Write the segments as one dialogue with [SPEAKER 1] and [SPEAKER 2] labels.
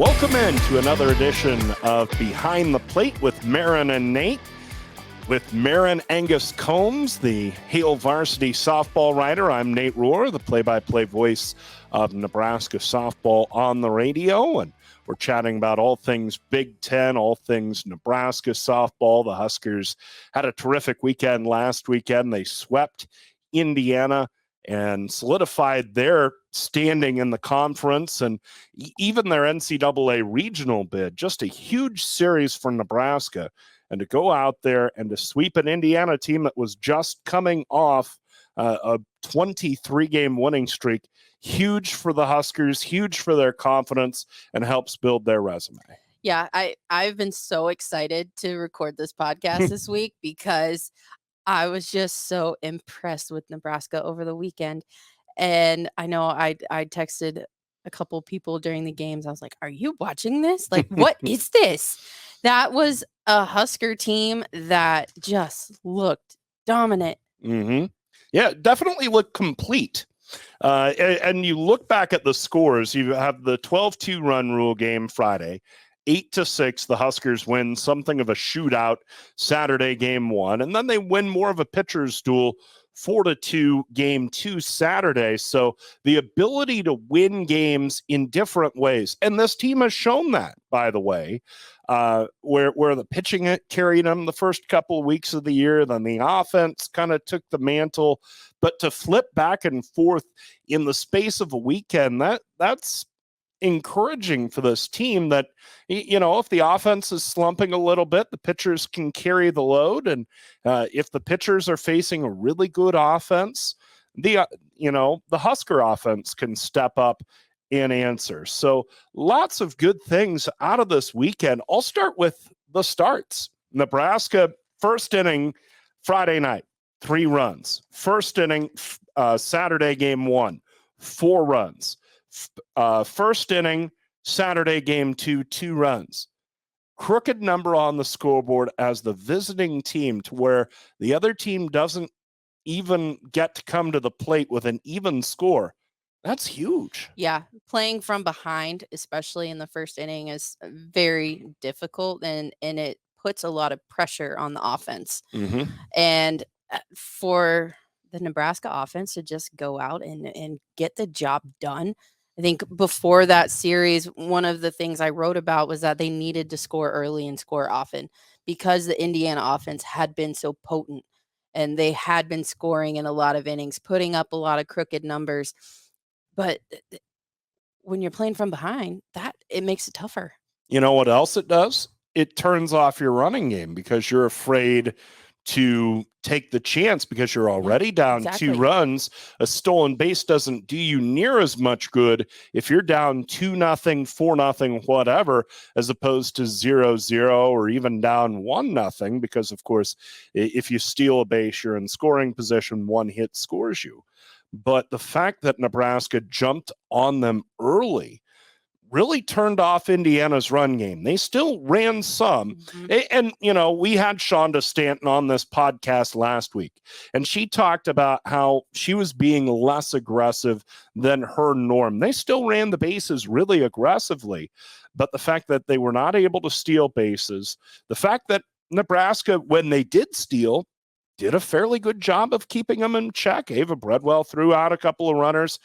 [SPEAKER 1] Welcome in to another edition of Behind the Plate with Maren and Nate. With Maren Angus Combs, the Hale Varsity softball writer. I'm Nate Rohr, the play-by-play voice of Nebraska softball on the radio. And we're chatting about all things Big Ten, all things Nebraska softball. The Huskers had a terrific weekend last weekend. They swept Indiana and solidified their standing in the conference and even their NCAA regional bid. Just a huge series for Nebraska. And to go out there and to sweep an Indiana team that was just coming off a 23-game winning streak, huge for the Huskers, huge for their confidence, and helps build their resume.
[SPEAKER 2] Yeah, I've been so excited to record this podcast this week because I was just so impressed with Nebraska over the weekend. And I know I texted a couple people during the games. I was like, are you watching this? Like, what is this? That was a Husker team that just looked dominant.
[SPEAKER 1] Mm-hmm. Yeah, definitely looked complete. And you look back at the scores, you have the 12-2 run rule game Friday. 8-6, the Huskers win something of a shootout Saturday game 1, and then they win more of a pitcher's duel 4-2 game 2 Saturday. So the ability to win games in different ways, and this team has shown that, by the way, where the pitching carried them the first couple of weeks of the year, then the offense kind of took the mantle, but to flip back and forth in the space of a weekend, that's encouraging for this team that, you know, if the offense is slumping a little bit, the pitchers can carry the load. And if the pitchers are facing a really good offense, the Husker offense can step up and answer. So lots of good things out of this weekend. I'll start with the starts. Nebraska, first inning, Friday night, 3 runs. First inning, Saturday game 1, 4 runs. First inning, Saturday game 2, 2 runs. Crooked number on the scoreboard as the visiting team, to where the other team doesn't even get to come to the plate with an even score. That's huge.
[SPEAKER 2] Yeah, playing from behind, especially in the first inning, is very difficult, and it puts a lot of pressure on the offense.
[SPEAKER 1] Mm-hmm.
[SPEAKER 2] And for the Nebraska offense to just go out and get the job done. I think before that series, one of the things I wrote about was that they needed to score early and score often because the Indiana offense had been so potent and they had been scoring in a lot of innings, putting up a lot of crooked numbers. But when you're playing from behind, it makes it tougher.
[SPEAKER 1] You know what else it does? It turns off your running game because you're afraid to take the chance because you're already down 2 runs. A stolen base doesn't do you near as much good if you're down 2-0, 4-0, whatever, as opposed to 0-0 or even down 1-0, because of course, if you steal a base, you're in scoring position, 1 hit scores you. But the fact that Nebraska jumped on them early really turned off Indiana's run game. They still ran some. Mm-hmm. And, you know, we had Shonda Stanton on this podcast last week, and she talked about how she was being less aggressive than her norm. They still ran the bases really aggressively, but the fact that they were not able to steal bases, the fact that Nebraska, when they did steal, did a fairly good job of keeping them in check. Ava Bredwell threw out a couple of runners.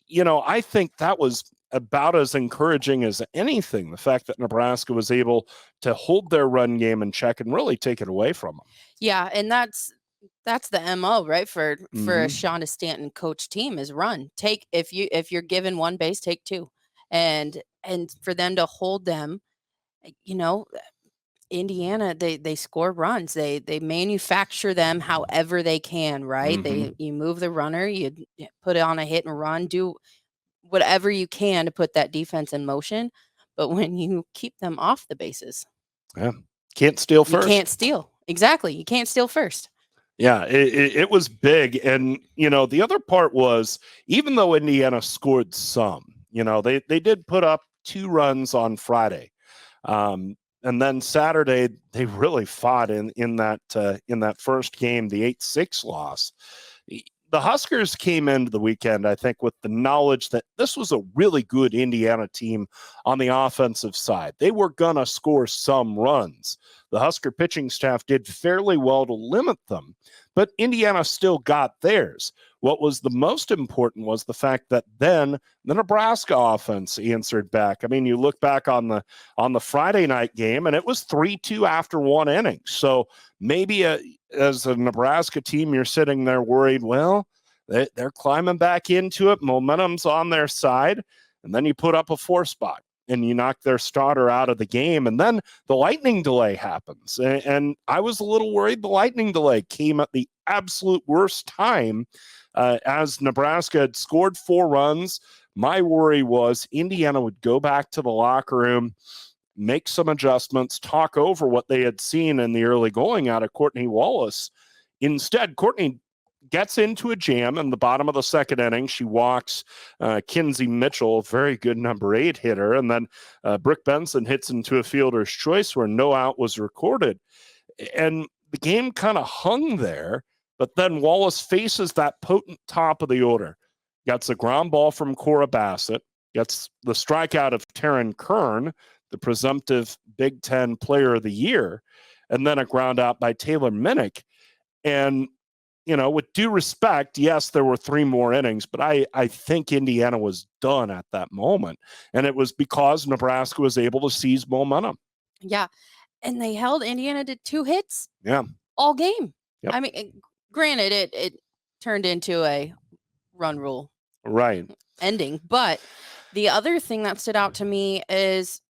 [SPEAKER 1] You know, I think that was about as encouraging as anything, the fact that Nebraska was able to hold their run game in check and really take it away from them.
[SPEAKER 2] Yeah, and that's the MO, right? For a Shonda Stanton coach team is run. If you're given 1 base, take 2. And for them to hold them, you know, Indiana, they score runs. They manufacture them however they can, right? Mm-hmm. You move the runner, you put it on a hit and run, do whatever you can to put that defense in motion. But when you keep them off the bases,
[SPEAKER 1] can't steal first.
[SPEAKER 2] You can't steal. Exactly. You can't steal first.
[SPEAKER 1] Yeah, it was big. And, you know, the other part was, even though Indiana scored some, you know, they did put up 2 runs on Friday. And then Saturday, they really fought in that first game, the 8-6 loss. the Huskers came into the weekend, I think, with the knowledge that this was a really good Indiana team on the offensive side. They were going to score some runs. The Husker pitching staff did fairly well to limit them, but Indiana still got theirs. What was the most important was the fact that then the Nebraska offense answered back. I mean, you look back on the Friday night game, and it was 3-2 after one inning. So maybe as a Nebraska team, you're sitting there worried, well, they're climbing back into it. Momentum's on their side. And then you put up a 4 spot and you knock their starter out of the game. And then the lightning delay happens. And I was a little worried the lightning delay came at the absolute worst time as Nebraska had scored 4 runs. My worry was Indiana would go back to the locker room, make some adjustments, talk over what they had seen in the early going out of Courtney Wallace. Instead, Courtney gets into a jam in the bottom of the second inning. She walks Kinsey Mitchell, a very good number 8 hitter, and then Brooke Benson hits into a fielder's choice where no out was recorded. And the game kind of hung there, but then Wallace faces that potent top of the order. Gets a ground ball from Cora Bassett, gets the strikeout of Taryn Kern, the presumptive Big Ten Player of the Year, and then a ground out by Taylor Minnick. And, you know, with due respect, yes, there were 3 more innings, but I think Indiana was done at that moment. And it was because Nebraska was able to seize momentum.
[SPEAKER 2] Yeah. And they held Indiana to 2 hits.
[SPEAKER 1] Yeah.
[SPEAKER 2] All game.
[SPEAKER 1] Yep.
[SPEAKER 2] I mean, granted, it turned into a run rule ending. But the other thing that stood out to me is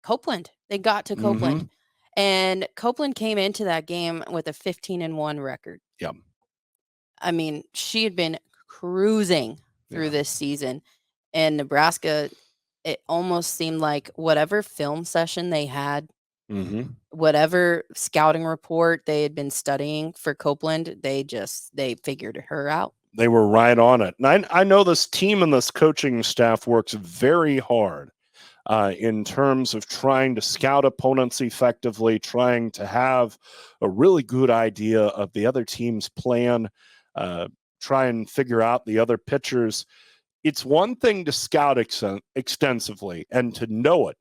[SPEAKER 2] Copeland. They got to Copeland. And Copeland came into that game with a 15-1 record.
[SPEAKER 1] Yep.
[SPEAKER 2] I mean, she had been cruising through this season. And Nebraska, it almost seemed like whatever film session they had, whatever scouting report they had been studying for Copeland, they figured her out. They
[SPEAKER 1] were right on it. And I know this team and this coaching staff works very hard in terms of trying to scout opponents effectively, trying to have a really good idea of the other team's plan, try and figure out the other pitchers. It's one thing to scout extensively and to know it.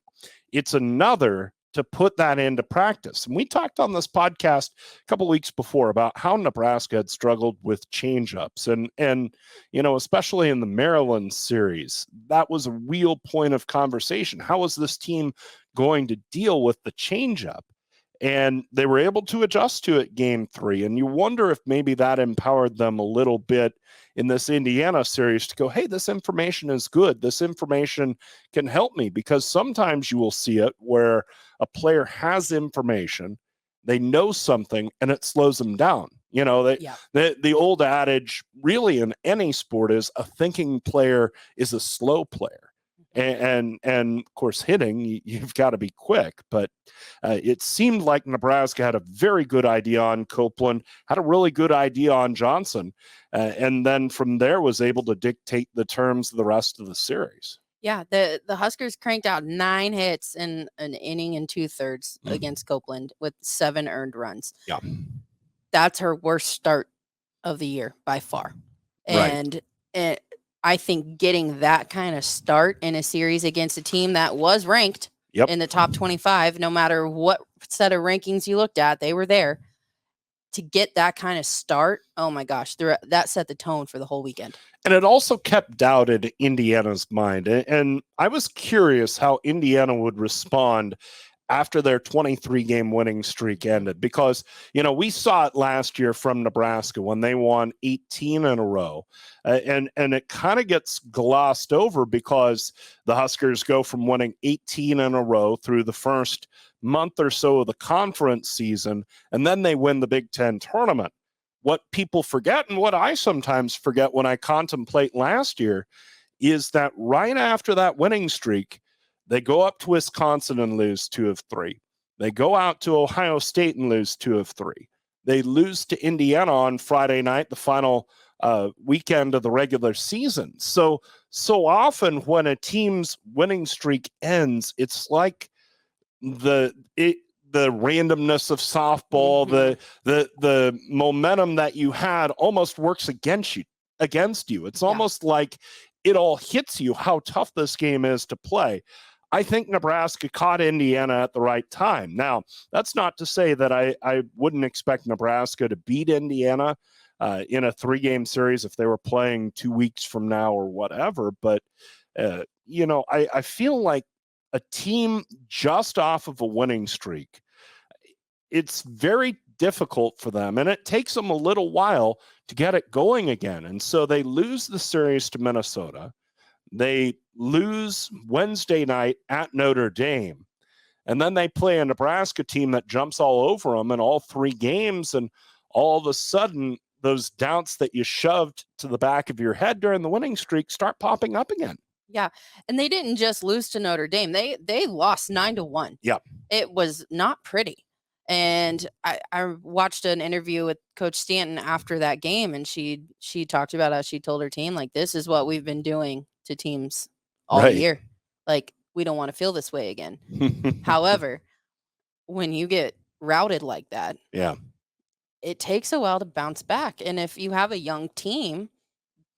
[SPEAKER 1] It's another to put that into practice. And we talked on this podcast a couple weeks before about how Nebraska had struggled with changeups. And you know, especially in the Maryland series, that was a real point of conversation. How was this team going to deal with the changeup? And they were able to adjust to it game 3. And you wonder if maybe that empowered them a little bit in this Indiana series to go, hey, this information is good. This information can help me, because sometimes you will see it where a player has information, they know something, and it slows them down. You know, the old adage really in any sport is a thinking player is a slow player. And of course, hitting, you've got to be quick. But it seemed like Nebraska had a very good idea on Copeland, had a really good idea on Johnson, and then from there was able to dictate the terms of the rest of the series.
[SPEAKER 2] Yeah, the Huskers cranked out 9 hits in an inning and 2/3 against Copeland with 7 earned runs.
[SPEAKER 1] Yeah,
[SPEAKER 2] that's her worst start of the year by far. And I think getting that kind of start in a series against a team that was ranked in the top 25, no matter what set of rankings you looked at, they were there. To get that kind of start, oh my gosh, that set the tone for the whole weekend.
[SPEAKER 1] And it also kept doubt in Indiana's mind. And I was curious how Indiana would respond after their 23-game winning streak ended, because, you know, we saw it last year from Nebraska when they won 18 in a row. And it kind of gets glossed over because the Huskers go from winning 18 in a row through the first month or so of the conference season, and then they win the Big Ten tournament. What people forget, and what I sometimes forget when I contemplate last year, is that right after that winning streak, they go up to Wisconsin and lose 2 of 3. They go out to Ohio State and lose 2 of 3. They lose to Indiana on Friday night, the final weekend of the regular season. So often when a team's winning streak ends, it's like the randomness of softball, the momentum that you had almost works against you. against you. It's almost like it all hits you how tough this game is to play. I think Nebraska caught Indiana at the right time. Now, that's not to say that I wouldn't expect Nebraska to beat Indiana in a 3-game series if they were playing 2 weeks from now or whatever. But, I feel like a team just off of a winning streak, it's very difficult for them, and it takes them a little while to get it going again. And so they lose the series to Minnesota. They lose Wednesday night at Notre Dame. And then they play a Nebraska team that jumps all over them in all 3 games. And all of a sudden, those doubts that you shoved to the back of your head during the winning streak start popping up again.
[SPEAKER 2] Yeah. And they didn't just lose to Notre Dame. They lost 9-1.
[SPEAKER 1] Yeah.
[SPEAKER 2] It was not pretty. And I watched an interview with Coach Stanton after that game, and she talked about how she told her team, like, this is what we've been doing to teams all year. Like, we don't want to feel this way again. However, when you get routed like that, it takes a while to bounce back. And if you have a young team,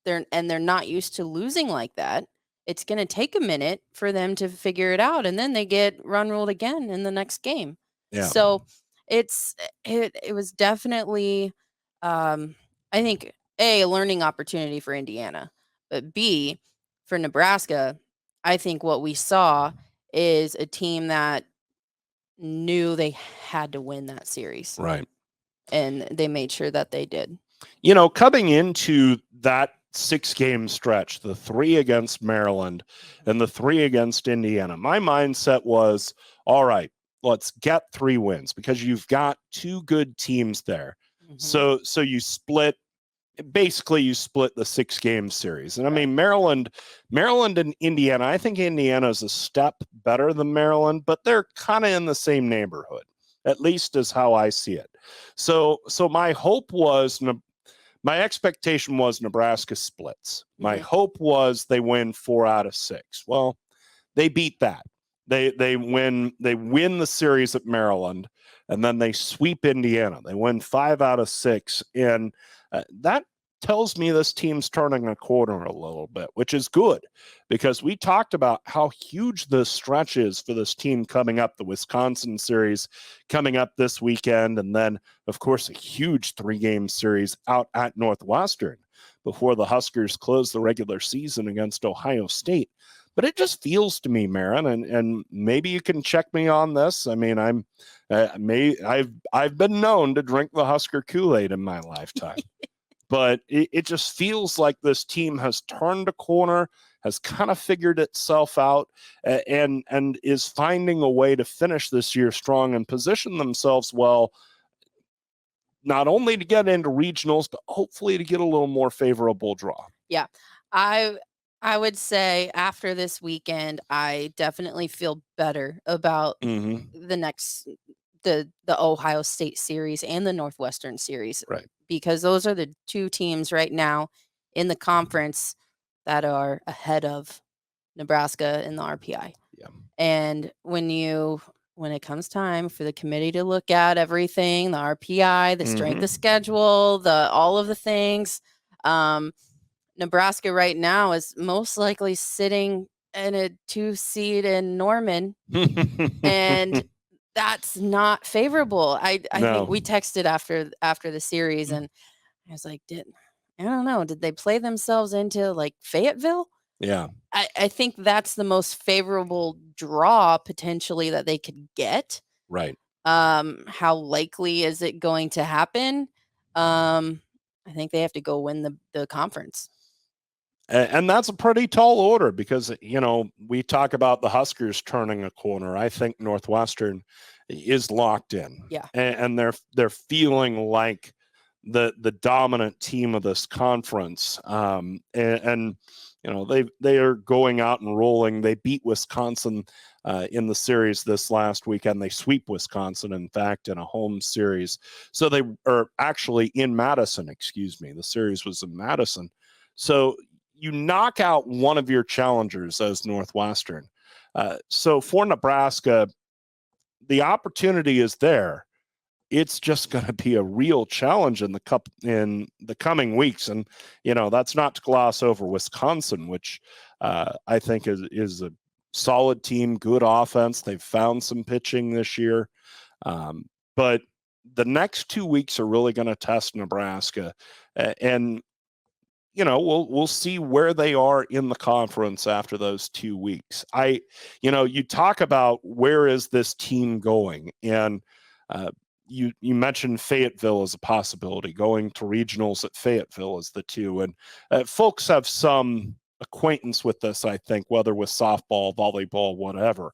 [SPEAKER 2] they're not used to losing like that, it's going to take a minute for them to figure it out, and then they get run ruled again in the next game. So it was definitely, I think, A, learning opportunity for Indiana, but B, for Nebraska, I think what we saw is a team that knew they had to win that series.
[SPEAKER 1] Right.
[SPEAKER 2] And they made sure that they did.
[SPEAKER 1] Coming into that 6-game stretch, the 3 against Maryland and the 3 against Indiana, my mindset was, all right, let's get 3 wins because you've got 2 good teams there. So you split the 6-game series. And I mean, Maryland and Indiana, I think Indiana is a step better than Maryland, but they're kind of in the same neighborhood, at least is how I see it. So my hope was, my expectation was Nebraska splits. My hope was they win 4 out of 6. Well, they beat that. They win the series at Maryland, and then they sweep Indiana. They win 5 out of 6, and that tells me this team's turning a corner a little bit, which is good, because we talked about how huge this stretch is for this team coming up, the Wisconsin series coming up this weekend, and then, of course, a huge 3-game series out at Northwestern before the Huskers close the regular season against Ohio State. But it just feels to me, Maren, and maybe you can check me on this. I mean, I've been known to drink the Husker Kool-Aid in my lifetime. But it just feels like this team has turned a corner, has kind of figured itself out, and is finding a way to finish this year strong and position themselves well, not only to get into regionals, but hopefully to get a little more favorable draw.
[SPEAKER 2] Yeah, I would say after this weekend, I definitely feel better about the next the Ohio State series and the Northwestern series.
[SPEAKER 1] Right.
[SPEAKER 2] Because those are the 2 teams right now in the conference that are ahead of Nebraska in the RPI.
[SPEAKER 1] Yeah.
[SPEAKER 2] And when it comes time for the committee to look at everything, the RPI, the strength of schedule, all of the things, Nebraska right now is most likely sitting in a 2 seed in Norman, and that's not favorable. I think we texted after the series, and I was like, I don't know, did they play themselves into like Fayetteville?
[SPEAKER 1] Yeah.
[SPEAKER 2] I think that's the most favorable draw potentially that they could get.
[SPEAKER 1] Right.
[SPEAKER 2] How likely is it going to happen? I think they have to go win the conference.
[SPEAKER 1] And that's a pretty tall order because, we talk about the Huskers turning a corner. I think Northwestern is locked in.
[SPEAKER 2] Yeah.
[SPEAKER 1] And they're feeling like the dominant team of this conference. They are going out and rolling. They beat Wisconsin in the series this last weekend. They sweep Wisconsin, in fact, in a home series. So they are actually in Madison, excuse me. The series was in Madison. So you knock out one of your challengers as Northwestern. So for Nebraska, the opportunity is there. it's just going to be a real challenge in the coming weeks. And, that's not to gloss over Wisconsin, which I think is a solid team, good offense. They've found some pitching this year. But the next 2 weeks are really going to test Nebraska. And, we'll see where they are in the conference after those 2 weeks. You talk about where is this team going, and you mentioned Fayetteville as a possibility. Going to regionals at Fayetteville is the two, and folks have some acquaintance with this, I think, whether with softball, volleyball, whatever.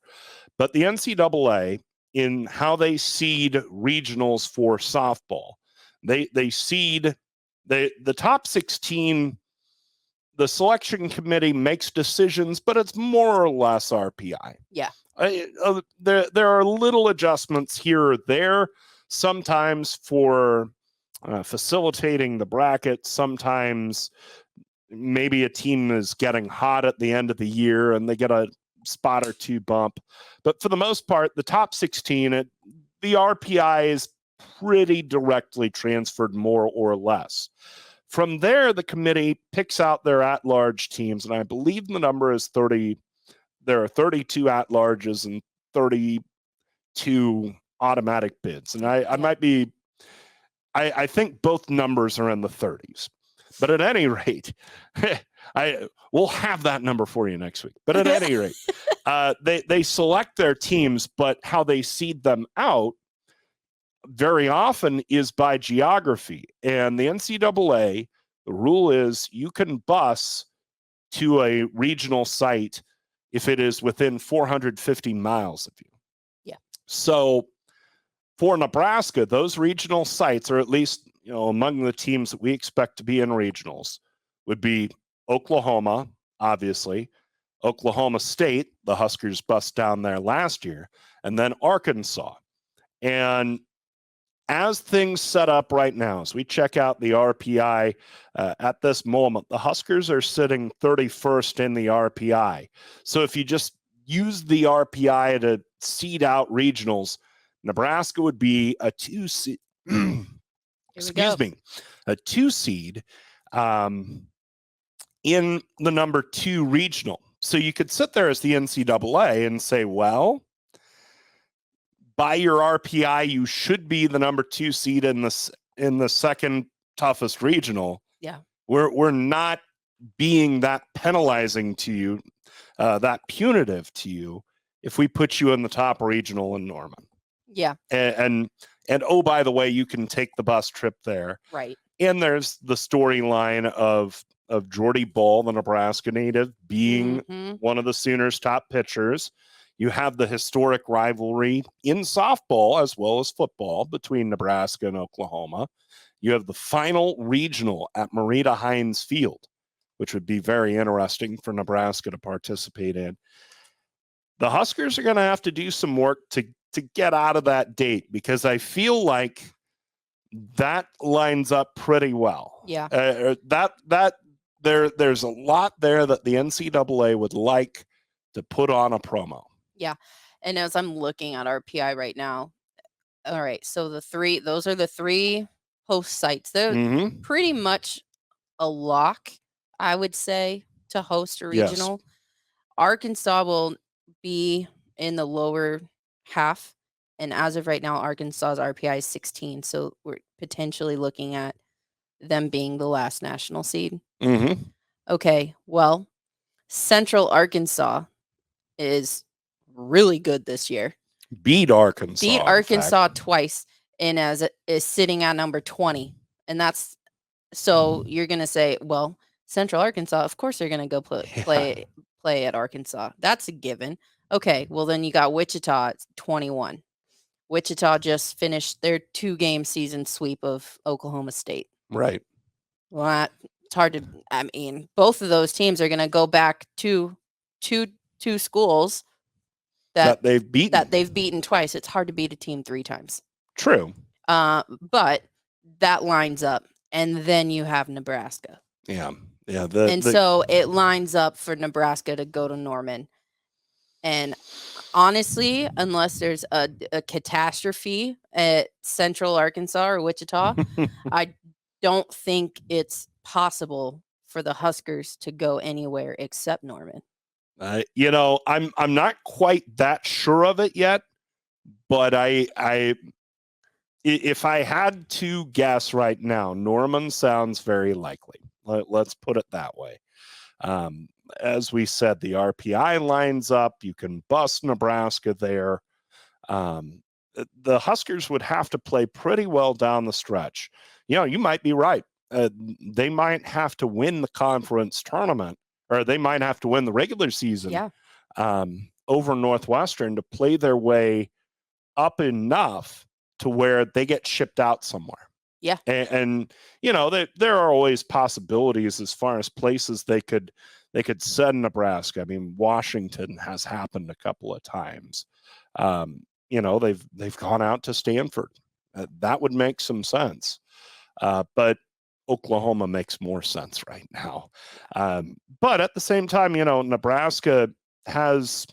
[SPEAKER 1] But the NCAA, in how they seed regionals for softball, they seed the top 16. The selection committee makes decisions, but it's more or less RPI.
[SPEAKER 2] Yeah.
[SPEAKER 1] There are little adjustments here or there, sometimes for facilitating the bracket. Sometimes maybe a team is getting hot at the end of the year and they get a spot or two bump. But for the most part, the top 16, the RPI is pretty directly transferred, more or less. From there, the committee picks out their at-large teams, and I believe the number is 30. There are 32 at-larges and 32 automatic bids. And I might be, I think both numbers are in the 30s. But at any rate, we'll have that number for you next week. But at any rate, they select their teams, but how they seed them out very often is by geography. And the NCAA, the rule is you can bus to a regional site if it is within 450 miles of you.
[SPEAKER 2] Yeah.
[SPEAKER 1] So for Nebraska, those regional sites, or at least, among the teams that we expect to be in regionals, would be Oklahoma, obviously, Oklahoma State, the Huskers bust down there last year, and then Arkansas. And as things set up right now, as we check out the RPI at this moment, the Huskers are sitting 31st in the RPI. So if you just use the RPI to seed out regionals, Nebraska would be a 2 seed. A 2 seed in the number 2 regional. So you could sit there as the NCAA and say, well, by your RPI, you should be the number 2 seed in the second toughest regional.
[SPEAKER 2] Yeah,
[SPEAKER 1] we're not being that penalizing to you, that punitive to you, if we put you in the top regional in Norman.
[SPEAKER 2] Yeah,
[SPEAKER 1] and oh, by the way, you can take the bus trip there.
[SPEAKER 2] Right.
[SPEAKER 1] And there's the storyline of Jordy Ball, the Nebraska native, being one of the Sooners' top pitchers. You have the historic rivalry in softball as well as football between Nebraska and Oklahoma. You have the final regional at Marita Hines Field, which would be very interesting for Nebraska to participate in. The Huskers are going to have to do some work to get out of that date, because I feel like that lines up pretty well.
[SPEAKER 2] Yeah.
[SPEAKER 1] There's a lot there that the NCAA would like to put on a promo.
[SPEAKER 2] Yeah. And as I'm looking at RPI right now, all right, so those are the 3 host sites. They're pretty much a lock, I would say, to host a regional. Yes. Arkansas will be in the lower half. And as of right now, Arkansas's RPI is 16. So we're potentially looking at them being the last national seed. Okay, well, Central Arkansas is really good this year.
[SPEAKER 1] Beat Arkansas
[SPEAKER 2] twice, and is sitting at number 20. And that's, so you're going to say, well, Central Arkansas, of course they're going to go play at Arkansas. That's a given. Okay, well then you got Wichita at 21. Wichita just finished their 2-game season sweep of Oklahoma State.
[SPEAKER 1] Right.
[SPEAKER 2] Well, it's hard to, I mean, both of those teams are going to go back to two schools that they've beaten twice. It's hard to beat a team 3 times.
[SPEAKER 1] True.
[SPEAKER 2] But that lines up, and then you have Nebraska.
[SPEAKER 1] Yeah.
[SPEAKER 2] So it lines up for Nebraska to go to Norman. And honestly, unless there's a catastrophe at Central Arkansas or Wichita, I don't think it's possible for the Huskers to go anywhere except Norman.
[SPEAKER 1] I'm not quite that sure of it yet, but if I had to guess right now, Norman sounds very likely. Let's put it that way. As we said, the RPI lines up. You can bust Nebraska there. The Huskers would have to play pretty well down the stretch. You might be right. They might have to win the conference tournament, or they might have to win the regular season over Northwestern to play their way up enough to where they get shipped out somewhere.
[SPEAKER 2] Yeah.
[SPEAKER 1] And there are always possibilities as far as places they could send Nebraska. I mean, Washington has happened a couple of times. They've gone out to Stanford. That would make some sense. But Oklahoma makes more sense right now. But at the same time, Nebraska has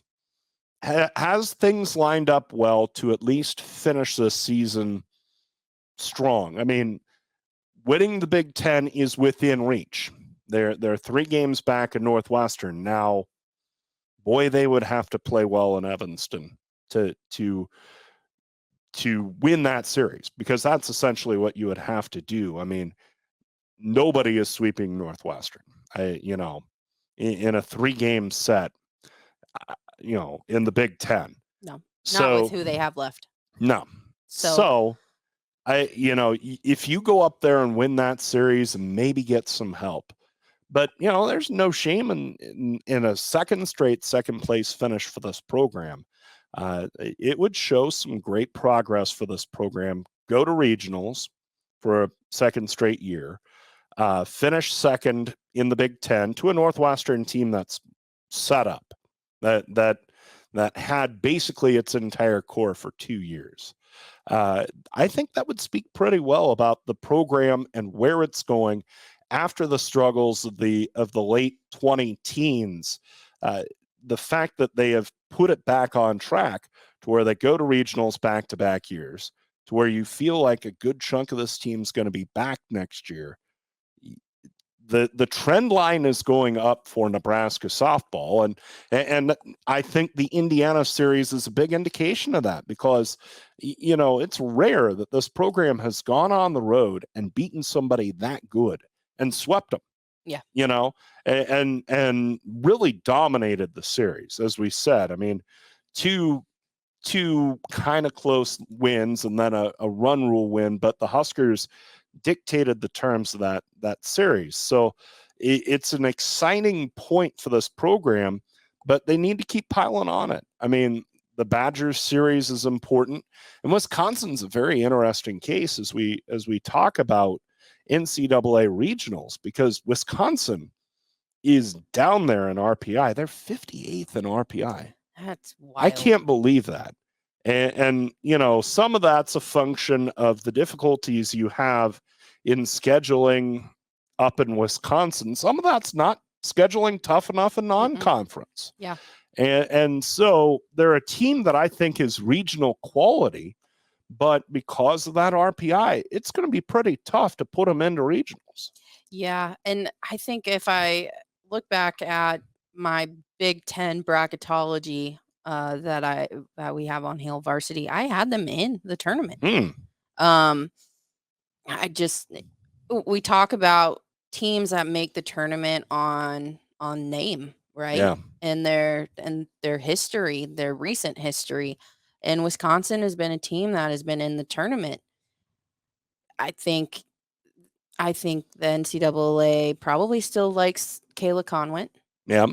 [SPEAKER 1] things lined up well to at least finish this season strong. I mean, winning the Big Ten is within reach. They're 3 games back in Northwestern. Now, boy, they would have to play well in Evanston to win that series, because that's essentially what you would have to do. I mean, nobody is sweeping Northwestern. In a 3-game set, in the Big Ten.
[SPEAKER 2] No, not with who they have left.
[SPEAKER 1] No. So if you go up there and win that series and maybe get some help, but there's no shame in a second place finish for this program. It would show some great progress for this program. Go to regionals for a second straight year. Finish second in the Big Ten to a Northwestern team that's set up, that had basically its entire core for 2 years. I think that would speak pretty well about the program and where it's going after the struggles of the late 20 teens. The fact that they have put it back on track to where they go to regionals back-to-back years, to where you feel like a good chunk of this team's going to be back next year. The trend line is going up for Nebraska softball, and I think the Indiana series is a big indication of that, because it's rare that this program has gone on the road and beaten somebody that good and swept them.
[SPEAKER 2] Yeah.
[SPEAKER 1] And really dominated the series, as we said. I mean, two kind of close wins and then a run rule win, but the Huskers dictated the terms of that series. So it's an exciting point for this program, but they need to keep piling on it. I mean, the Badgers series is important, and Wisconsin's a very interesting case as we talk about NCAA regionals, because Wisconsin is down there in RPI. They're 58th in RPI.
[SPEAKER 2] That's wild.
[SPEAKER 1] I can't believe that. And some of that's a function of the difficulties you have in scheduling up in Wisconsin. Some of that's not scheduling tough enough in non-conference.
[SPEAKER 2] Yeah.
[SPEAKER 1] And so they're a team that I think is regional quality, but because of that RPI, it's going to be pretty tough to put them into regionals.
[SPEAKER 2] Yeah. And I think if I look back at my Big Ten bracketology that we have on Hale Varsity, I had them in the tournament. We talk about teams that make the tournament on name, right?
[SPEAKER 1] Yeah.
[SPEAKER 2] And their history, their recent history. And Wisconsin has been a team that has been in the tournament. I think the NCAA probably still likes Kayla Conwent.
[SPEAKER 1] Yeah.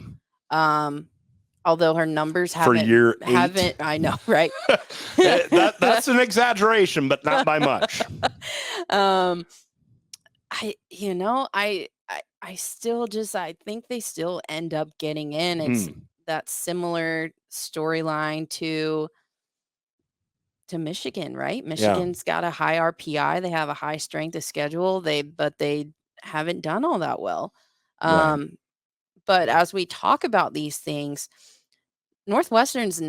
[SPEAKER 2] Although her numbers
[SPEAKER 1] for year
[SPEAKER 2] 8. I know, right?
[SPEAKER 1] That's an exaggeration, but not by much.
[SPEAKER 2] I still I think they still end up getting in. It's that similar storyline to Michigan, right? Michigan's got a high RPI. They have a high strength of schedule. But they haven't done all that well.
[SPEAKER 1] Right.
[SPEAKER 2] But as we talk about these things, Northwestern's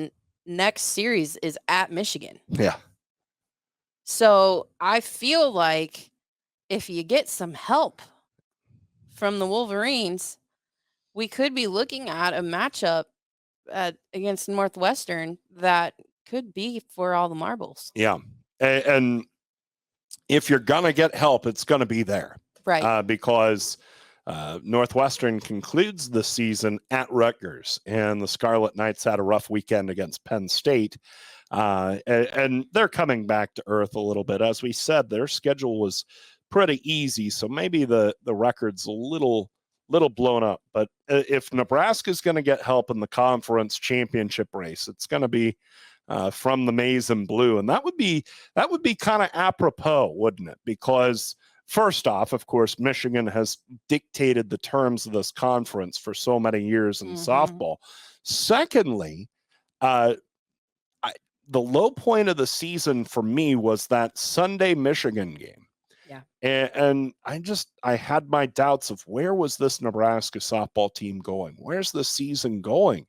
[SPEAKER 2] next series is at Michigan.
[SPEAKER 1] Yeah.
[SPEAKER 2] So I feel like if you get some help from the Wolverines, we could be looking at a matchup against Northwestern that could be for all the marbles.
[SPEAKER 1] Yeah. And if you're going to get help, it's going to be there.
[SPEAKER 2] Right.
[SPEAKER 1] Because Northwestern concludes the season at Rutgers, and the Scarlet Knights had a rough weekend against Penn State. And they're coming back to earth a little bit. As we said, their schedule was pretty easy, so maybe the record's a little blown up. But if Nebraska's going to get help in the conference championship race, it's going to be from the maize and blue, and that would be kind of apropos, wouldn't it? Because first off, of course, Michigan has dictated the terms of this conference for so many years in softball. Secondly, the low point of the season for me was that Sunday Michigan game.
[SPEAKER 2] Yeah.
[SPEAKER 1] And I had my doubts of where was this Nebraska softball team going? Where's the season going?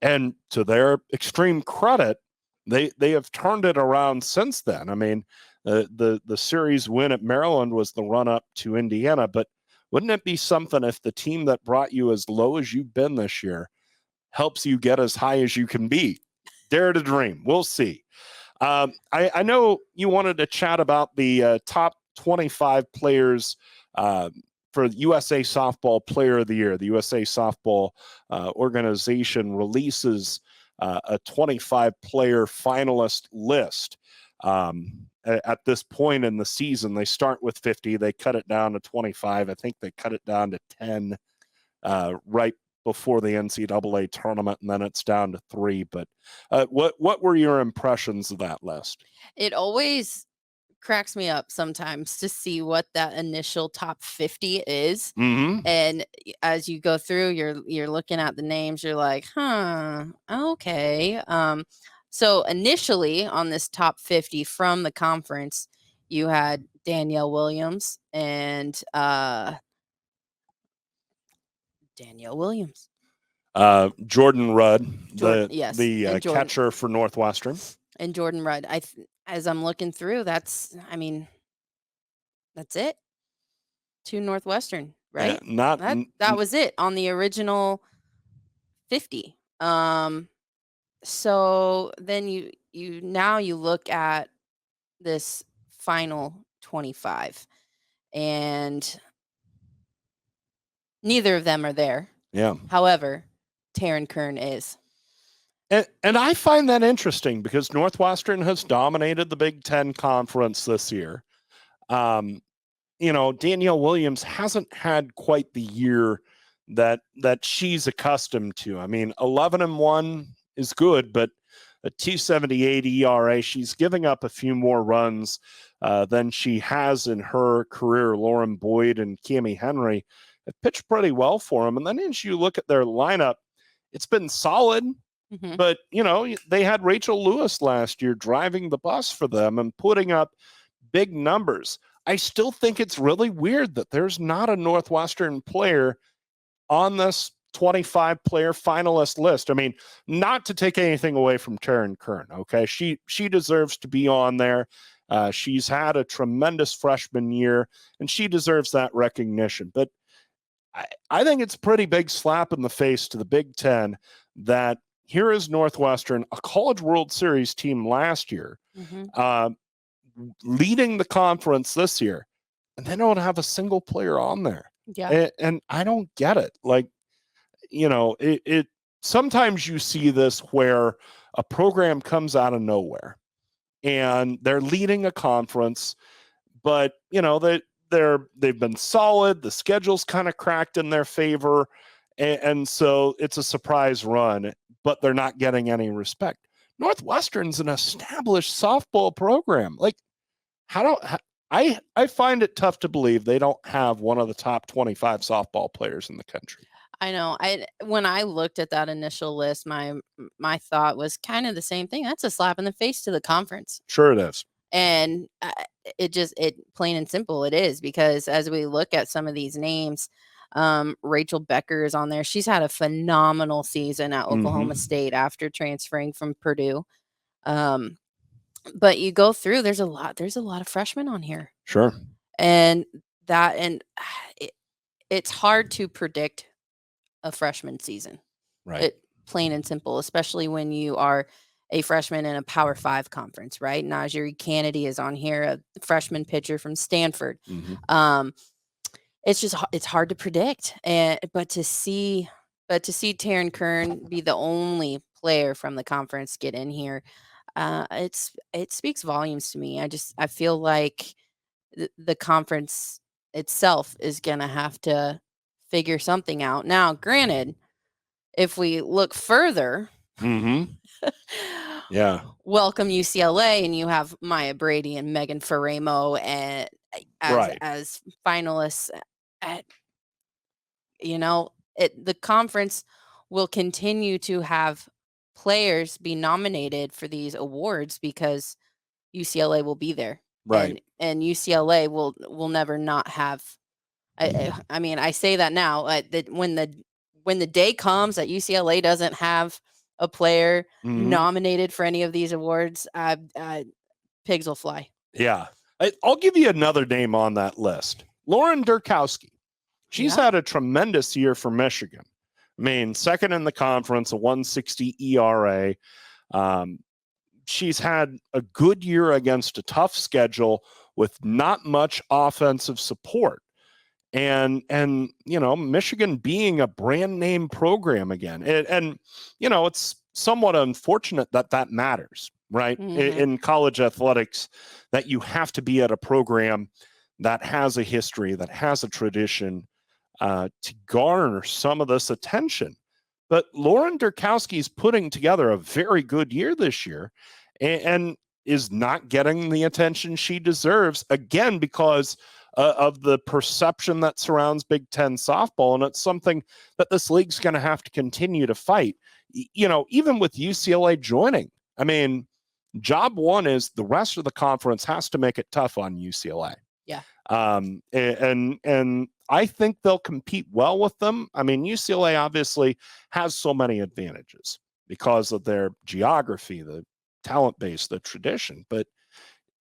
[SPEAKER 1] And to their extreme credit, they have turned it around since then. I mean, the series win at Maryland was the run up to Indiana, but wouldn't it be something if the team that brought you as low as you've been this year helps you get as high as you can be? Dare to dream. We'll see. I know you wanted to chat about the top 25 players for USA Softball Player of the Year. The USA Softball organization releases a 25-player finalist list. At this point in the season, they start with 50. They cut it down to 25. I think they cut it down to 10 right before the NCAA tournament, and then it's down to 3. But what were your impressions of that list?
[SPEAKER 2] It always cracks me up sometimes to see what that initial top 50 is. And as you go through, you're looking at the names, you're like, okay. So initially on this top 50 from the conference, you had Danielle Williams and
[SPEAKER 1] Jordan Rudd,
[SPEAKER 2] the
[SPEAKER 1] catcher for Northwestern,
[SPEAKER 2] and Jordan Rudd. As I'm looking through, that's it. To Northwestern, right? That was it on the original 50. So then you look at this final 25, and neither of them are there.
[SPEAKER 1] Yeah.
[SPEAKER 2] However, Taryn Kern is.
[SPEAKER 1] And I find that interesting because Northwestern has dominated the Big Ten Conference this year. Danielle Williams hasn't had quite the year that she's accustomed to. I mean, 11-1 is good, but a 2.78 ERA, she's giving up a few more runs than she has in her career. Lauren Boyd and Cammie Henry have pitched pretty well for them. And then as you look at their lineup, it's been solid. But, they had Rachel Lewis last year driving the bus for them and putting up big numbers. I still think it's really weird that there's not a Northwestern player on this 25-player finalist list. I mean, not to take anything away from Taryn Kern, okay? She deserves to be on there. She's had a tremendous freshman year, and she deserves that recognition. But I think it's a pretty big slap in the face to the Big Ten that here is Northwestern, a College World Series team last year, leading the conference this year, and they don't have a single player on there.
[SPEAKER 2] Yeah.
[SPEAKER 1] And I don't get it. Like, it sometimes you see this where a program comes out of nowhere and they're leading a conference, but they've been solid. The schedule's kind of cracked in their favor. And so it's a surprise run, but they're not getting any respect. Northwestern's an established softball program. Like, I find it tough to believe they don't have one of the top 25 softball players in the country.
[SPEAKER 2] I know. When I looked at that initial list, my thought was kind of the same thing. That's a slap in the face to the conference.
[SPEAKER 1] Sure it is.
[SPEAKER 2] And it plain and simple, it is, because as we look at some of these names, Rachel Becker is on there. She's had a phenomenal season at Oklahoma State after transferring from Purdue. But you go through, there's a lot of freshmen on here.
[SPEAKER 1] Sure.
[SPEAKER 2] And it's hard to predict a freshman season.
[SPEAKER 1] Right.
[SPEAKER 2] Plain and simple, especially when you are a freshman in a Power 5 conference, right? Najee Kennedy is on here, a freshman pitcher from Stanford. It's hard to predict. But to see Taryn Kern be the only player from the conference get in here, it speaks volumes to me. I feel like the conference itself is going to have to figure something out. Now, granted, if we look further,
[SPEAKER 1] yeah,
[SPEAKER 2] welcome UCLA, and you have Maya Brady and Megan Faremo and as finalists. The conference will continue to have players be nominated for these awards because UCLA will be there,
[SPEAKER 1] right?
[SPEAKER 2] And UCLA will never not have. I mean, I say that now. That when the day comes that UCLA doesn't have a player nominated for any of these awards, pigs will fly.
[SPEAKER 1] Yeah, I'll give you another name on that list, Lauren Durkowski. She's had a tremendous year for Michigan. I mean, second in the conference, a 1.60 ERA. She's had a good year against a tough schedule with not much offensive support. And Michigan being a brand name program again. And it's somewhat unfortunate that matters, right? In college athletics, that you have to be at a program that has a history, that has a tradition, to garner some of this attention. But Lauren Durkowski is putting together a very good year this year and is not getting the attention she deserves, again, because of the perception that surrounds Big Ten softball. And it's something that this league's going to have to continue to fight. Even with UCLA joining, I mean, job one is the rest of the conference has to make it tough on UCLA.
[SPEAKER 2] Yeah.
[SPEAKER 1] And I think they'll compete well with them. I mean, UCLA obviously has so many advantages because of their geography, the talent base, the tradition, but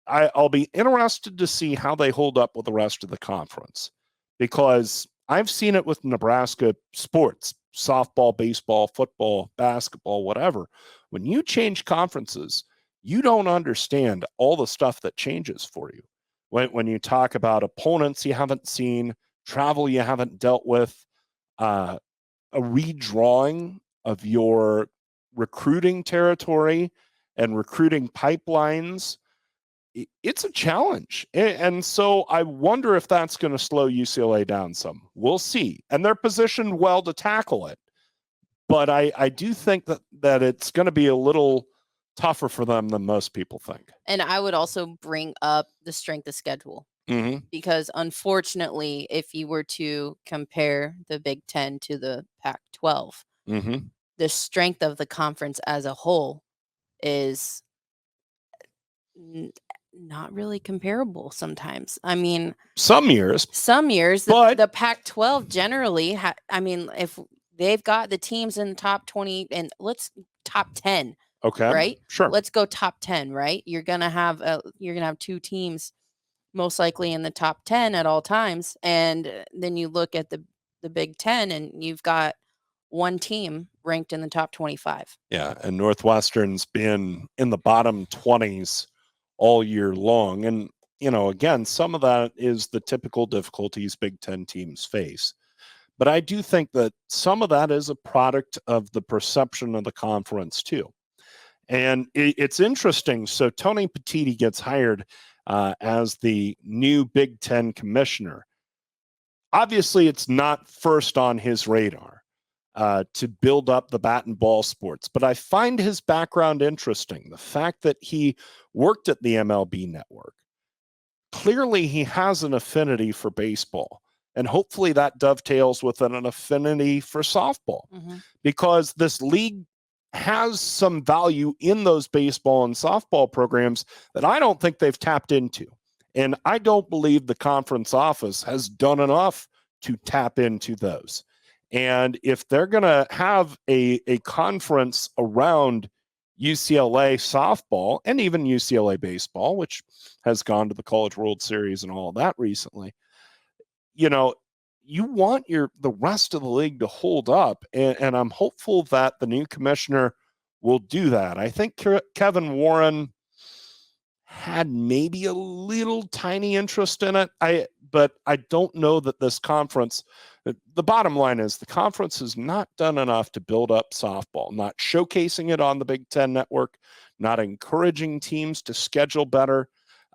[SPEAKER 1] I'll be interested to see how they hold up with the rest of the conference, because I've seen it with Nebraska sports, softball, baseball, football, basketball, whatever. When you change conferences, you don't understand all the stuff that changes for you. When you talk about opponents you haven't seen, travel you haven't dealt with, a redrawing of your recruiting territory and recruiting pipelines, it's a challenge. And so I wonder if that's going to slow UCLA down some. We'll see. And they're positioned well to tackle it. But I do think that it's going to be a little tougher for them than most people think.
[SPEAKER 2] And I would also bring up the strength of schedule. Because unfortunately, if you were to compare the Big Ten to the Pac-12, the strength of the conference as a whole is not really comparable sometimes. I mean,
[SPEAKER 1] some years,
[SPEAKER 2] but the Pac-12 generally, if they've got the teams in the top 20 and top 10.
[SPEAKER 1] Okay.
[SPEAKER 2] Right.
[SPEAKER 1] Sure.
[SPEAKER 2] Let's go top 10. Right. You're going to have two teams most likely in the top 10 at all times. And then you look at the Big Ten and you've got one team ranked in the top 25.
[SPEAKER 1] Yeah. And Northwestern's been in the bottom 20s all year long. And, again, some of that is the typical difficulties Big Ten teams face. But I do think that some of that is a product of the perception of the conference too. And it's interesting. So Tony Petitti gets hired as the new Big Ten commissioner. Obviously, it's not first on his radar to build up the bat and ball sports, but I find his background interesting. The fact that he worked at the MLB network. Clearly, he has an affinity for baseball, and hopefully that dovetails with an affinity for softball, because this league has some value in those baseball and softball programs that I don't think they've tapped into. And I don't believe the conference office has done enough to tap into those. And if they're going to have a conference around UCLA softball and even UCLA baseball, which has gone to the College World Series and all of that recently, you know, you want the rest of the league to hold up. And I'm hopeful that the new commissioner will do that. I think Kevin Warren had maybe a little tiny interest in it. But I don't know that this conference, the bottom line is the conference has not done enough to build up softball, not showcasing it on the Big Ten network, not encouraging teams to schedule better.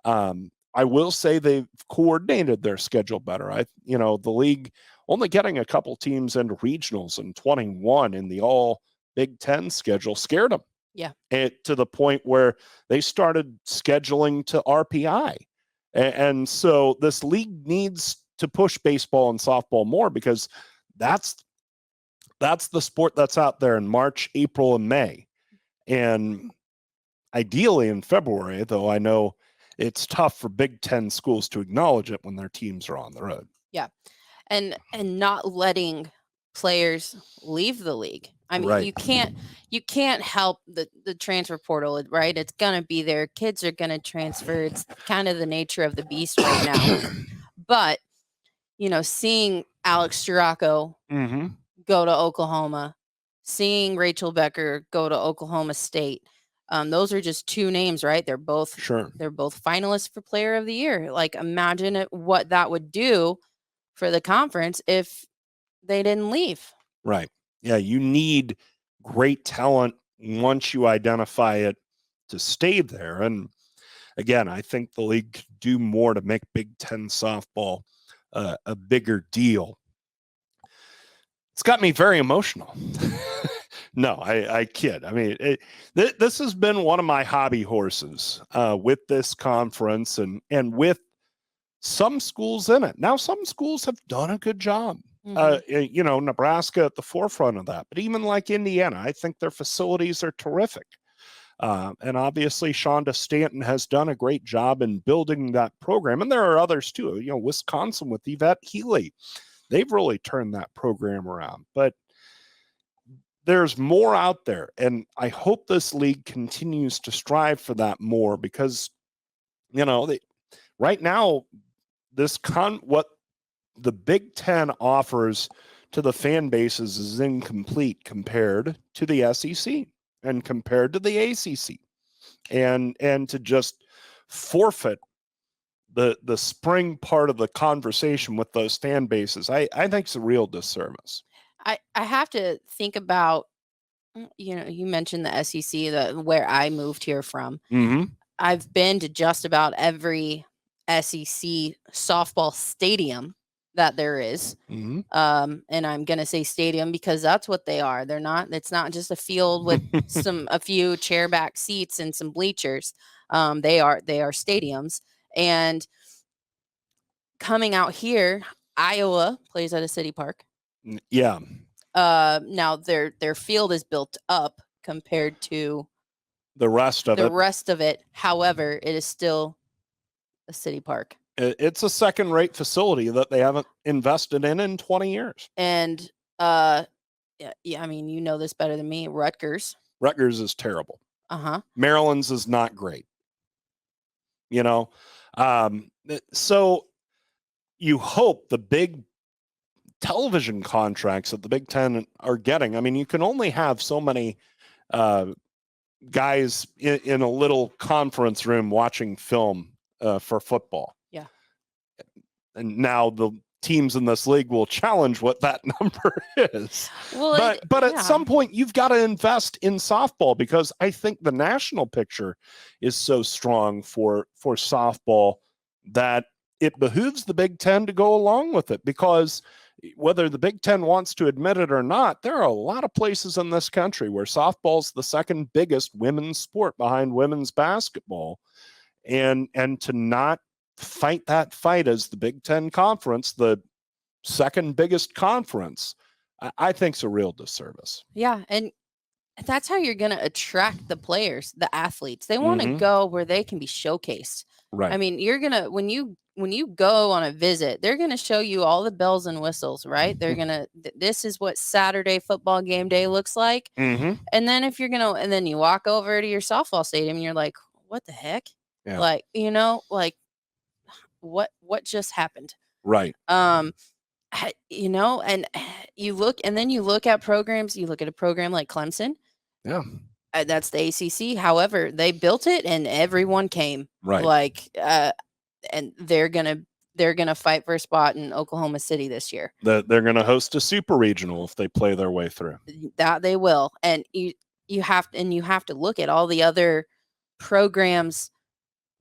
[SPEAKER 1] I will say they've coordinated their schedule better. The league only getting a couple teams into regionals in 21 in the all Big Ten schedule scared them.
[SPEAKER 2] Yeah.
[SPEAKER 1] To the point where they started scheduling to RPI. And so this league needs to push baseball and softball more, because that's the sport that's out there in March, April, and May. And ideally in February, though I know it's tough for Big Ten schools to acknowledge it when their teams are on the road.
[SPEAKER 2] Yeah. And not letting players leave the league. I mean,
[SPEAKER 1] Right.
[SPEAKER 2] you can't help the transfer portal, right? It's gonna be there. Kids are gonna transfer. It's kind of the nature of the beast right now. But seeing Alex Chiraco go to Oklahoma, seeing Rachel Becker go to Oklahoma State, those are just two names, right? They're both finalists for Player of the Year. Like, imagine what that would do for the conference if they didn't leave.
[SPEAKER 1] Right. Yeah, you need great talent once you identify it to stay there. And again, I think the league could do more to make Big Ten softball a bigger deal. It's got me very emotional. No, I kid. I mean, this has been one of my hobby horses with this conference and with some schools in it. Now, some schools have done a good job. Nebraska at the forefront of that. But even like Indiana, I think their facilities are terrific. And obviously, Shonda Stanton has done a great job in building that program. And there are others too. Wisconsin with Yvette Healy, they've really turned that program around. But there's more out there. And I hope this league continues to strive for that more, because, right now, what the Big Ten offers to the fan bases is incomplete compared to the SEC and compared to the ACC, and to just forfeit the spring part of the conversation with those fan bases, I think it's a real disservice.
[SPEAKER 2] I have to think about, you mentioned the SEC, where I moved here from. I've been to just about every SEC softball stadium that there is. And I'm going to say stadium because that's what they are. It's not just a field with a few chairback seats and some bleachers. They are stadiums. And coming out here, Iowa plays at a city park.
[SPEAKER 1] Yeah.
[SPEAKER 2] Now their field is built up compared to
[SPEAKER 1] the rest of it.
[SPEAKER 2] However, it is still a city park.
[SPEAKER 1] It's a second-rate facility that they haven't invested in 20 years.
[SPEAKER 2] And yeah, I mean, you know this better than me. Rutgers
[SPEAKER 1] is terrible. Maryland's is not great. So you hope the big television contracts that the Big Ten are getting. I mean, you can only have so many guys in a little conference room watching film for football.
[SPEAKER 2] Yeah.
[SPEAKER 1] And now the teams in this league will challenge what that number is.
[SPEAKER 2] Well,
[SPEAKER 1] but at some point you've got to invest in softball, because I think the national picture is so strong for softball that it behooves the Big Ten to go along with it, because whether the Big Ten wants to admit it or not, there are a lot of places in this country where softball's the second biggest women's sport behind women's basketball. And to not fight that fight as the Big Ten Conference, the second biggest conference, I think is a real disservice.
[SPEAKER 2] Yeah, and that's how you're going to attract the players, the athletes. They want to go where they can be showcased.
[SPEAKER 1] Right.
[SPEAKER 2] I mean, you're going to, when you when you go on a visit, they're going to show you all the bells and whistles, right? They're going to, this is what Saturday football game day looks like.
[SPEAKER 1] Mm-hmm.
[SPEAKER 2] And then if you're going to, and then you walk over to your softball stadium and you're like, what the heck?
[SPEAKER 1] Yeah.
[SPEAKER 2] Like, what just happened?
[SPEAKER 1] Right.
[SPEAKER 2] And you look at programs, you look at a program like Clemson.
[SPEAKER 1] Yeah.
[SPEAKER 2] That's the ACC. However, they built it and everyone came.
[SPEAKER 1] Right.
[SPEAKER 2] And they're gonna fight for a spot in Oklahoma City this year.
[SPEAKER 1] They're going to host a super regional if they play their way through.
[SPEAKER 2] That they will, and you have to look at all the other programs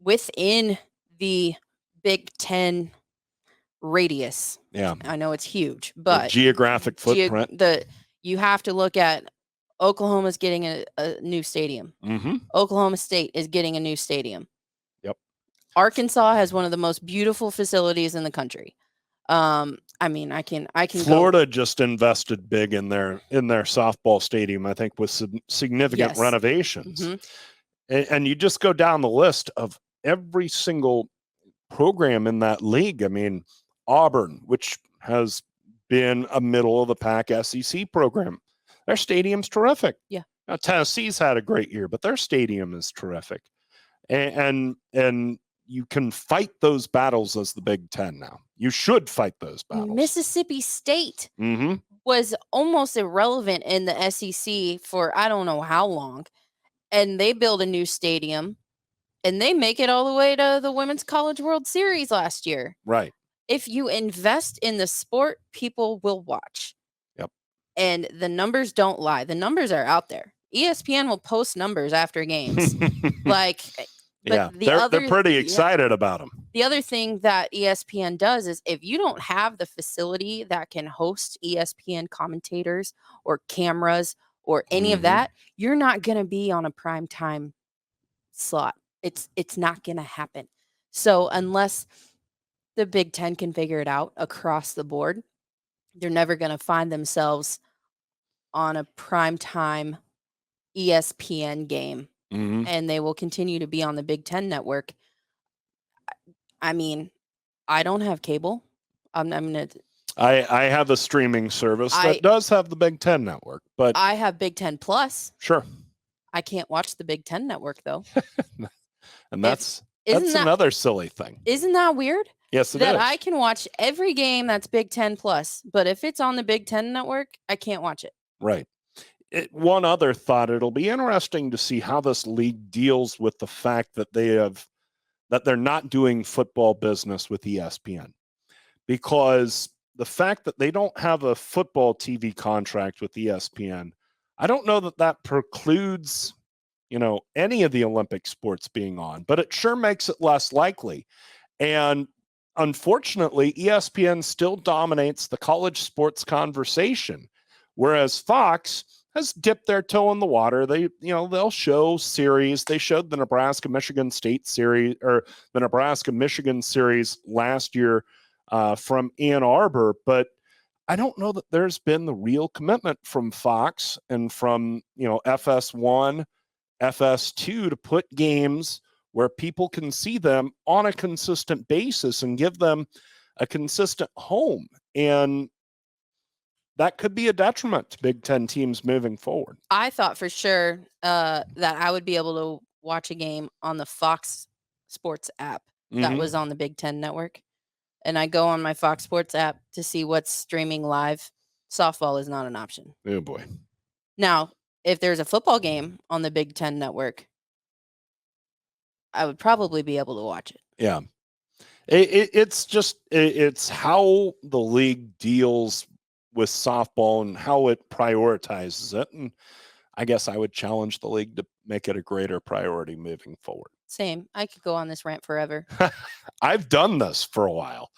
[SPEAKER 2] within the Big Ten radius.
[SPEAKER 1] Yeah,
[SPEAKER 2] I know it's huge, but
[SPEAKER 1] the geographic footprint.
[SPEAKER 2] You have to look at Oklahoma's getting a new stadium.
[SPEAKER 1] Mm-hmm.
[SPEAKER 2] Oklahoma State is getting a new stadium.
[SPEAKER 1] Yep.
[SPEAKER 2] Arkansas has one of the most beautiful facilities in the country. I can
[SPEAKER 1] Florida just invested big in their softball stadium, I think, with some significant renovations.
[SPEAKER 2] Mm-hmm.
[SPEAKER 1] And you just go down the list of every single program in that league. I mean, Auburn, which has been a middle of the pack SEC program, their stadium's terrific.
[SPEAKER 2] Yeah.
[SPEAKER 1] Now, Tennessee's had a great year, but their stadium is terrific. And you can fight those battles as the Big Ten now. You should fight those battles.
[SPEAKER 2] Mississippi State
[SPEAKER 1] mm-hmm.
[SPEAKER 2] was almost irrelevant in the SEC for I don't know how long. And they build a new stadium and they make it all the way to the Women's College World Series last year.
[SPEAKER 1] Right.
[SPEAKER 2] If you invest in the sport, people will watch.
[SPEAKER 1] Yep.
[SPEAKER 2] And the numbers don't lie. The numbers are out there. ESPN will post numbers after games.
[SPEAKER 1] They're pretty excited about them.
[SPEAKER 2] The other thing that ESPN does is if you don't have the facility that can host ESPN commentators or cameras or any of that, you're not going to be on a prime time slot. It's not going to happen. So unless the Big Ten can figure it out across the board, they're never going to find themselves on a prime time ESPN game.
[SPEAKER 1] Mm-hmm.
[SPEAKER 2] And they will continue to be on the Big Ten network. I mean, I don't have cable. I
[SPEAKER 1] have a streaming service that does have the Big Ten network, but
[SPEAKER 2] I have Big Ten Plus.
[SPEAKER 1] Sure.
[SPEAKER 2] I can't watch the Big Ten network though.
[SPEAKER 1] And that's another silly thing.
[SPEAKER 2] Isn't that weird?
[SPEAKER 1] Yes, it is.
[SPEAKER 2] That I can watch every game that's Big Ten Plus, but if it's on the Big Ten network, I can't watch it.
[SPEAKER 1] Right. One other thought, it'll be interesting to see how this league deals with the fact that they're not doing football business with ESPN, because the fact that they don't have a football TV contract with ESPN, I don't know that precludes, any of the Olympic sports being on, but it sure makes it less likely. And unfortunately, ESPN still dominates the college sports conversation, whereas Fox has dipped their toe in the water. They'll show series. They showed the Nebraska-Michigan State series, or the Nebraska-Michigan series last year from Ann Arbor, but I don't know that there's been the real commitment from Fox and from, FS1, FS2 to put games where people can see them on a consistent basis and give them a consistent home. And that could be a detriment to Big Ten teams moving forward.
[SPEAKER 2] I thought for sure that I would be able to watch a game on the Fox Sports app that was on the Big Ten network. And I go on my Fox Sports app to see what's streaming live. Softball is not an option.
[SPEAKER 1] Oh, boy. Now,
[SPEAKER 2] if there's a football game on the Big Ten network, I would probably be able to watch it.
[SPEAKER 1] Yeah. It's how the league deals with softball and how it prioritizes it. And I guess I would challenge the league to make it a greater priority moving forward.
[SPEAKER 2] Same. I could go on this rant forever.
[SPEAKER 1] I've done this for a while.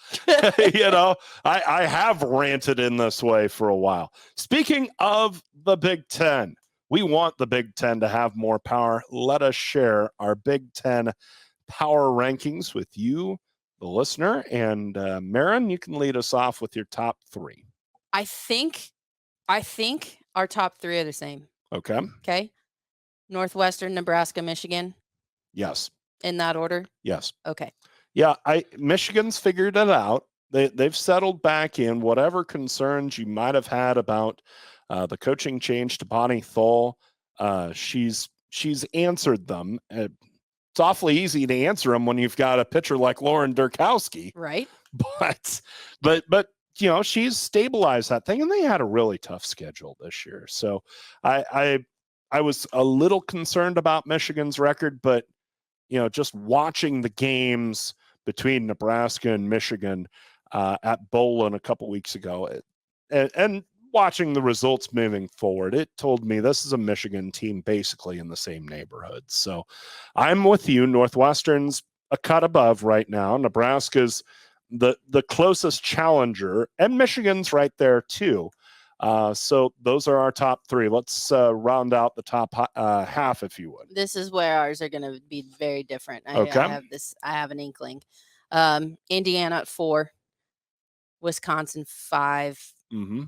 [SPEAKER 1] I have ranted in this way for a while. Speaking of the Big Ten, we want the Big Ten to have more power. Let us share our Big Ten power rankings with you, the listener. And Maren, you can lead us off with your top three.
[SPEAKER 2] I think our top three are the same.
[SPEAKER 1] Okay.
[SPEAKER 2] Northwestern, Nebraska, Michigan.
[SPEAKER 1] Yes.
[SPEAKER 2] In that order?
[SPEAKER 1] Yes.
[SPEAKER 2] Okay.
[SPEAKER 1] Yeah, Michigan's figured it out. They've settled back in. Whatever concerns you might have had about the coaching change to Bonnie Thole, she's answered them. It's awfully easy to answer them when you've got a pitcher like Lauren Durkowski,
[SPEAKER 2] right?
[SPEAKER 1] But she's stabilized that thing, and they had a really tough schedule this year. So I was a little concerned about Michigan's record, but just watching the games between Nebraska and Michigan at Bowlin a couple weeks ago, and watching the results moving forward, it told me this is a Michigan team basically in the same neighborhood. So I'm with you. Northwestern's a cut above right now. Nebraska's the closest challenger, and Michigan's right there too. So those are our top three. Let's round out the top half, if you would.
[SPEAKER 2] This is where ours are going to be very different.
[SPEAKER 1] Okay.
[SPEAKER 2] I have an inkling. Indiana at 4, Wisconsin 5.
[SPEAKER 1] Mm-hmm.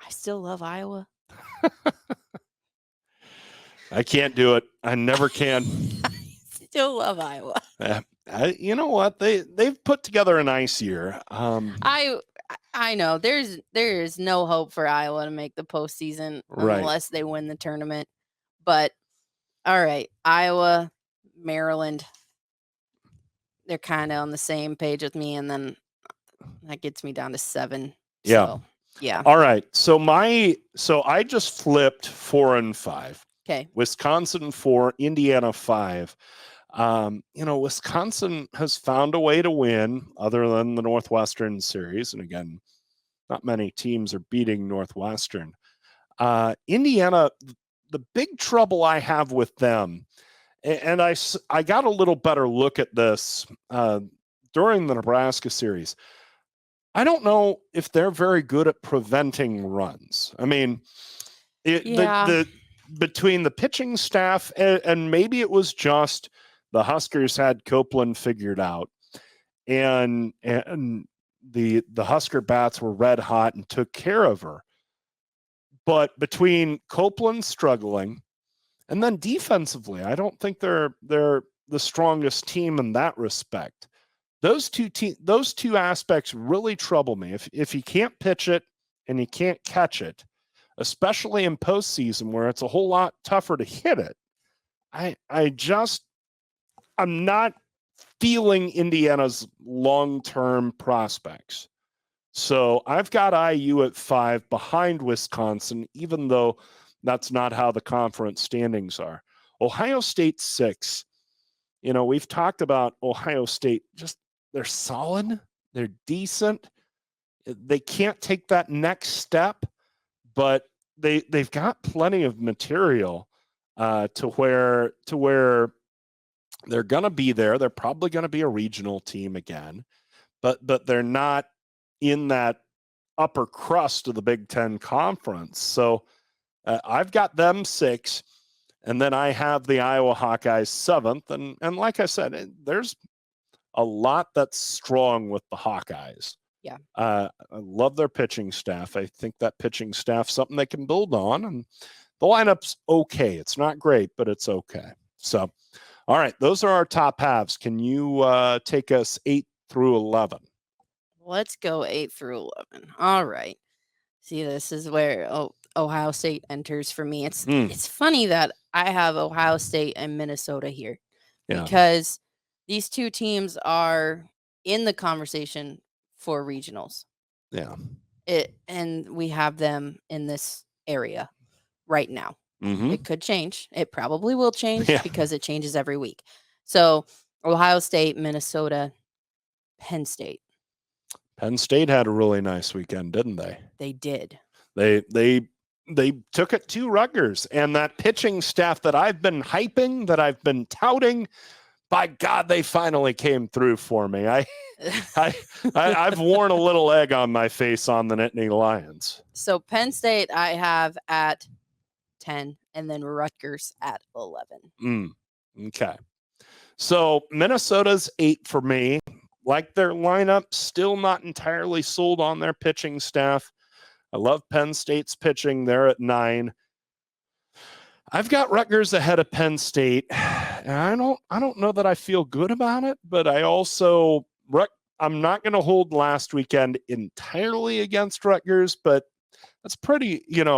[SPEAKER 2] I still love Iowa.
[SPEAKER 1] I can't do it. I never can.
[SPEAKER 2] I still love Iowa.
[SPEAKER 1] You know what? They've put together a nice year.
[SPEAKER 2] I know there is no hope for Iowa to make the postseason unless they win the tournament. But all right, Iowa, Maryland, they're kind of on the same page with me, and then that gets me down to 7.
[SPEAKER 1] Yeah.
[SPEAKER 2] So, yeah.
[SPEAKER 1] All right. So I just flipped 4 and 5.
[SPEAKER 2] Okay.
[SPEAKER 1] Wisconsin 4, Indiana 5. Wisconsin has found a way to win other than the Northwestern series. And again, not many teams are beating Northwestern. Indiana, the big trouble I have with them, and I got a little better look at this during the Nebraska series. I don't know if they're very good at preventing runs. I mean, between the pitching staff and maybe it was just the Huskers had Copeland figured out, and the Husker bats were red hot and took care of her. But between Copeland struggling and then defensively, I don't think they're the strongest team in that respect. Those two aspects really trouble me. If you can't pitch it and you can't catch it, especially in postseason where it's a whole lot tougher to hit it, I'm not feeling Indiana's long-term prospects. So I've got IU at 5 behind Wisconsin, even though that's not how the conference standings are. Ohio State 6. We've talked about Ohio State. They're solid. They're decent. They can't take that next step, but they've got plenty of material to where they're going to be there. They're probably going to be a regional team again, but they're not in that upper crust of the Big Ten Conference. So I've got them 6, and then I have the Iowa Hawkeyes 7th. And like I said, there's a lot that's strong with the Hawkeyes.
[SPEAKER 2] Yeah.
[SPEAKER 1] I love their pitching staff. I think that pitching staff's something they can build on, and the lineup's okay. It's not great, but it's okay. So, all right, those are our top halves. Can you take us 8 through 11?
[SPEAKER 2] Let's go 8 through 11. All right. See, this is where Ohio State enters for me. It's funny that I have Ohio State and Minnesota here because these two teams are in the conversation for regionals.
[SPEAKER 1] Yeah.
[SPEAKER 2] And we have them in this area right now.
[SPEAKER 1] Mm-hmm.
[SPEAKER 2] It could change. It probably will change because it changes every week. So Ohio State, Minnesota, Penn State.
[SPEAKER 1] Penn State had a really nice weekend, didn't they?
[SPEAKER 2] They did.
[SPEAKER 1] They took it to Rutgers, and that pitching staff that I've been hyping, that I've been touting, by God, they finally came through for me. I've worn a little egg on my face on the Nittany Lions.
[SPEAKER 2] So Penn State I have at 10, and then Rutgers at 11.
[SPEAKER 1] Okay. So Minnesota's 8 for me. Like their lineup, still not entirely sold on their pitching staff. I love Penn State's pitching. They're at 9. I've got Rutgers ahead of Penn State. I don't know that I feel good about it, but I'm not going to hold last weekend entirely against Rutgers, but that's pretty, 10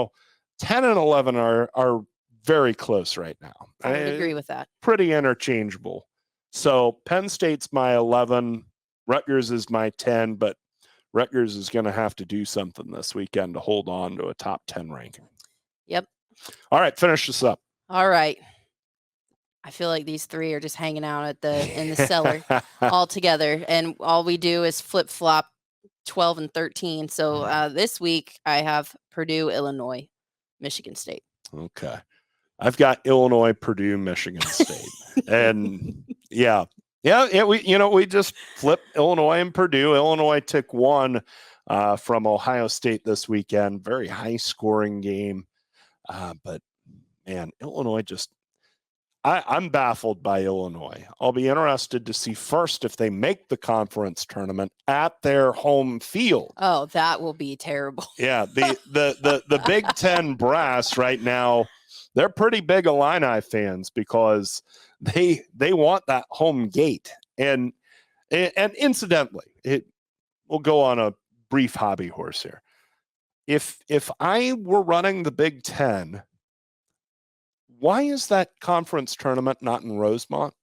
[SPEAKER 1] and 11 are very close right now.
[SPEAKER 2] I would agree with that.
[SPEAKER 1] Pretty interchangeable. So Penn State's my 11, Rutgers is my 10, but Rutgers is going to have to do something this weekend to hold on to a top 10 ranking.
[SPEAKER 2] Yep.
[SPEAKER 1] All right, finish this up.
[SPEAKER 2] All right. I feel like these three are just hanging out in the cellar all together, and all we do is flip flop 12 and 13. So this week I have Purdue, Illinois, Michigan State.
[SPEAKER 1] Okay. I've got Illinois, Purdue, Michigan State. And we just flipped Illinois and Purdue. Illinois took one from Ohio State this weekend. Very high scoring game. But man, Illinois I'm baffled by Illinois. I'll be interested to see first if they make the conference tournament at their home field.
[SPEAKER 2] Oh, that will be terrible.
[SPEAKER 1] Yeah, the Big Ten brass right now, they're pretty big Illini fans because they want that home gate. And incidentally, we'll go on a brief hobby horse here. If I were running the Big Ten, why is that conference tournament not in Rosemont?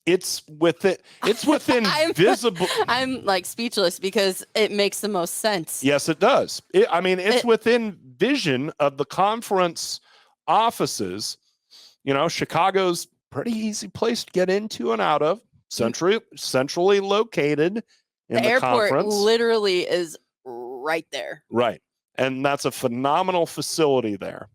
[SPEAKER 1] It's within visible.
[SPEAKER 2] I'm like speechless because it makes the most sense.
[SPEAKER 1] Yes, it does. It's within vision of the conference offices. Chicago's pretty easy place to get into and out of. Centrally located in the
[SPEAKER 2] airport
[SPEAKER 1] conference.
[SPEAKER 2] Literally is right there.
[SPEAKER 1] Right. And that's a phenomenal facility there.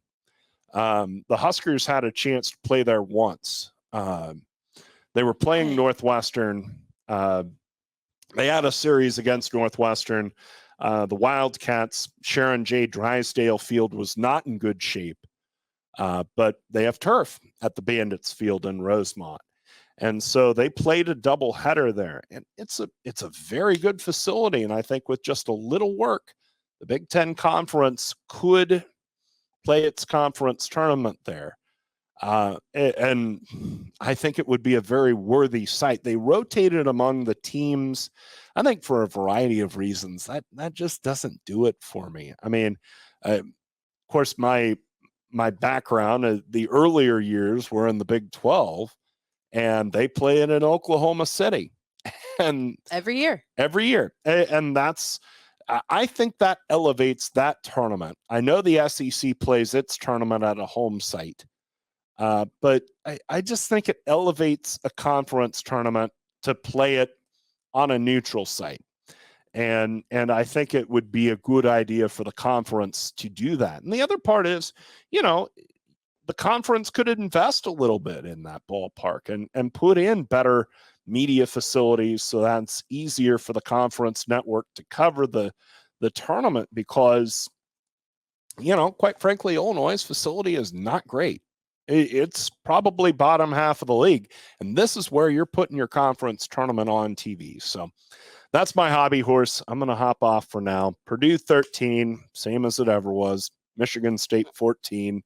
[SPEAKER 1] The Huskers had a chance to play there once. They were playing Northwestern. They had a series against Northwestern. The Wildcats, Sharon J. Drysdale Field was not in good shape, but they have turf at the Bandits Field in Rosemont. And so they played a doubleheader there. And it's a very good facility. And I think with just a little work, the Big Ten Conference could play its conference tournament there. And I think it would be a very worthy site. They rotated among the teams, I think, for a variety of reasons. That just doesn't do it for me. Of course, my background, the earlier years were in the Big 12, and they play it in Oklahoma City. And
[SPEAKER 2] every year.
[SPEAKER 1] And I think that elevates that tournament. I know the SEC plays its tournament at a home site, but I just think it elevates a conference tournament to play it on a neutral site. And I think it would be a good idea for the conference to do that. And the other part is, the conference could invest a little bit in that ballpark and put in better media facilities so that's easier for the conference network to cover the tournament because, quite frankly, Illinois' facility is not great. It's probably bottom half of the league, and this is where you're putting your conference tournament on TV. So that's my hobby horse. I'm going to hop off for now. Purdue 13, same as it ever was. Michigan State 14,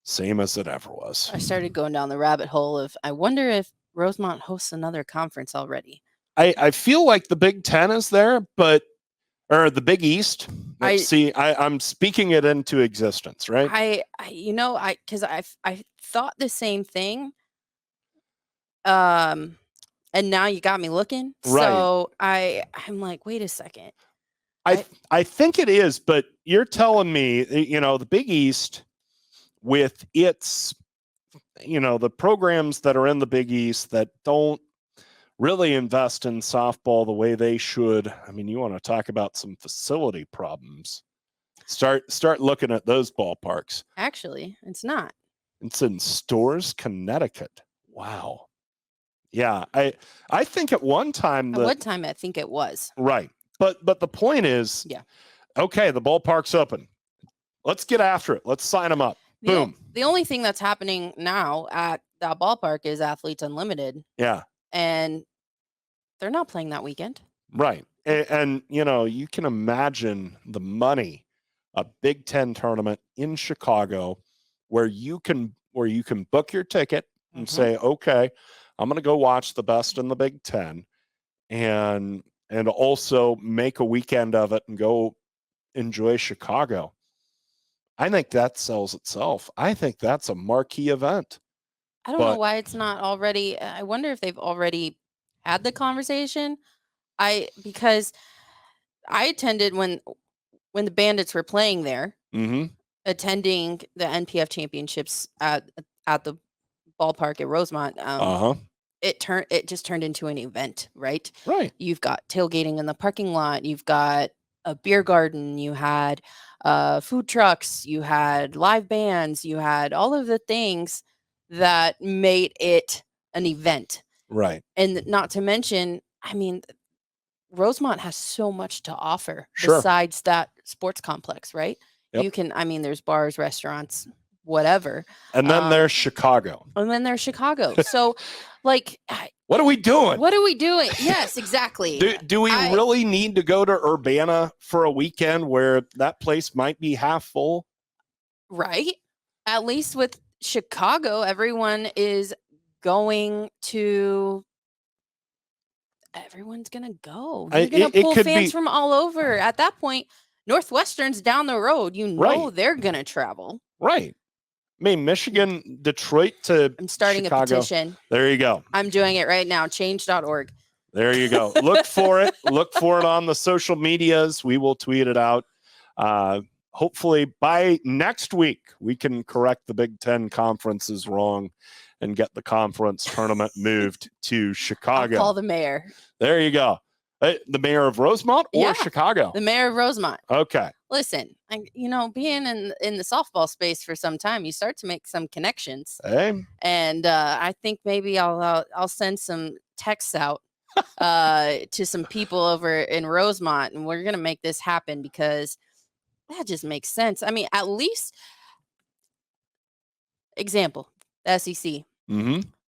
[SPEAKER 1] same as it ever was.
[SPEAKER 2] I started going down the rabbit hole of, I wonder if Rosemont hosts another conference already.
[SPEAKER 1] I feel like the Big Ten is there, or the Big East. I'm speaking it into existence, right?
[SPEAKER 2] Because I thought the same thing. And now you got me looking. Right. So I'm like, wait a second.
[SPEAKER 1] I think it is, but you're telling me, the Big East with its, the programs that are in the Big East that don't really invest in softball the way they should. You want to talk about some facility problems. Start looking at those ballparks.
[SPEAKER 2] Actually, it's not.
[SPEAKER 1] It's in Storrs, Connecticut. Wow. Yeah, I think at one time
[SPEAKER 2] I think it was.
[SPEAKER 1] Right. But the point is, okay, the ballpark's open. Let's get after it. Let's sign them up. Boom.
[SPEAKER 2] The only thing that's happening now at that ballpark is Athletes Unlimited.
[SPEAKER 1] Yeah.
[SPEAKER 2] And they're not playing that weekend.
[SPEAKER 1] Right. And you can imagine the money, a Big Ten tournament in Chicago where where you can book your ticket and
[SPEAKER 2] Mhm.
[SPEAKER 1] say, okay, I'm going to go watch the best in the Big Ten, and also make a weekend of it and go enjoy Chicago. I think that sells itself. I think that's a marquee event.
[SPEAKER 2] I don't know why it's not already. I wonder if they've already had the conversation. Because I attended when the Bandits were playing there, attending the NPF championships at the ballpark at Rosemont. It just turned into an event, right?
[SPEAKER 1] Right.
[SPEAKER 2] You've got tailgating in the parking lot. You've got a beer garden. You had food trucks. You had live bands. You had all of the things that made it an event.
[SPEAKER 1] Right.
[SPEAKER 2] And not to mention, I mean, Rosemont has so much to offer
[SPEAKER 1] Sure.
[SPEAKER 2] besides that sports complex, right?
[SPEAKER 1] Yep.
[SPEAKER 2] You can, I mean, there's bars, restaurants, whatever.
[SPEAKER 1] And then there's Chicago.
[SPEAKER 2] So, like,
[SPEAKER 1] what are we doing?
[SPEAKER 2] What are we doing? Yes, exactly.
[SPEAKER 1] Do we really need to go to Urbana for a weekend where that place might be half full?
[SPEAKER 2] Right. At least with Chicago, everyone is going to. Everyone's gonna go. You're gonna pull fans from all over. At that point, Northwestern's down the road. You know they're gonna travel.
[SPEAKER 1] Right. I mean, Michigan, Detroit to
[SPEAKER 2] I'm starting
[SPEAKER 1] Chicago.
[SPEAKER 2] A petition.
[SPEAKER 1] There you go.
[SPEAKER 2] I'm doing it right now. Change.org.
[SPEAKER 1] There you go. Look for it. Look for it on the social medias. We will tweet it out. Hopefully by next week, we can correct the Big Ten conferences wrong and get the conference tournament moved to Chicago.
[SPEAKER 2] I'll call the mayor.
[SPEAKER 1] There you go. The mayor of Rosemont or Chicago?
[SPEAKER 2] The mayor of Rosemont.
[SPEAKER 1] Okay.
[SPEAKER 2] Listen, being in the softball space for some time, you start to make some connections.
[SPEAKER 1] Hey.
[SPEAKER 2] And I think maybe I'll send some texts out to some people over in Rosemont, and we're gonna make this happen because that just makes sense. I mean, at least example, the SEC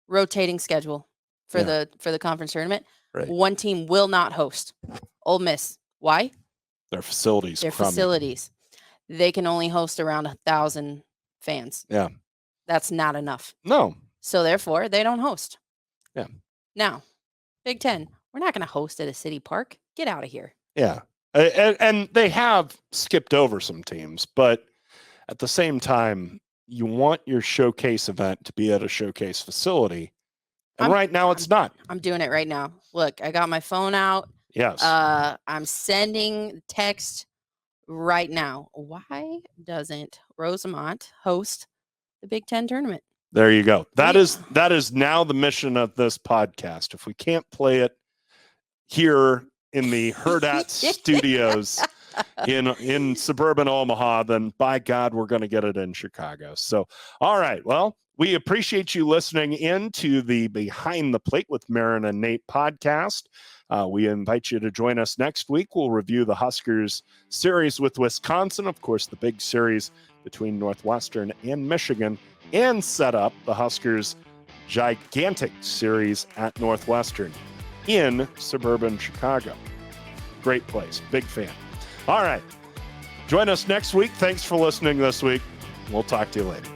[SPEAKER 2] rotating schedule for the conference tournament.
[SPEAKER 1] Right.
[SPEAKER 2] One team will not host. Ole Miss. Why?
[SPEAKER 1] Their facilities.
[SPEAKER 2] They can only host around 1,000 fans.
[SPEAKER 1] Yeah.
[SPEAKER 2] That's not enough.
[SPEAKER 1] No.
[SPEAKER 2] So therefore, they don't host.
[SPEAKER 1] Yeah.
[SPEAKER 2] Now, Big Ten, we're not going to host at a city park. Get out of here.
[SPEAKER 1] Yeah. And they have skipped over some teams, but at the same time, you want your showcase event to be at a showcase facility. And right now it's not.
[SPEAKER 2] I'm doing it right now. Look, I got my phone out.
[SPEAKER 1] Yes.
[SPEAKER 2] I'm sending text right now. Why doesn't Rosemont host the Big Ten tournament?
[SPEAKER 1] There you go. That is now the mission of this podcast. If we can't play it here in the Hurrdat studios in suburban Omaha, then by God, we're going to get it in Chicago. So, all right. Well, we appreciate you listening in to the Behind the Plate with Maren and Nate podcast. We invite you to join us next week. We'll review the Huskers series with Wisconsin, of course, the big series between Northwestern and Michigan, and set up the Huskers' gigantic series at Northwestern in suburban Chicago. Great place. Big fan. All right. Join us next week. Thanks for listening this week. We'll talk to you later.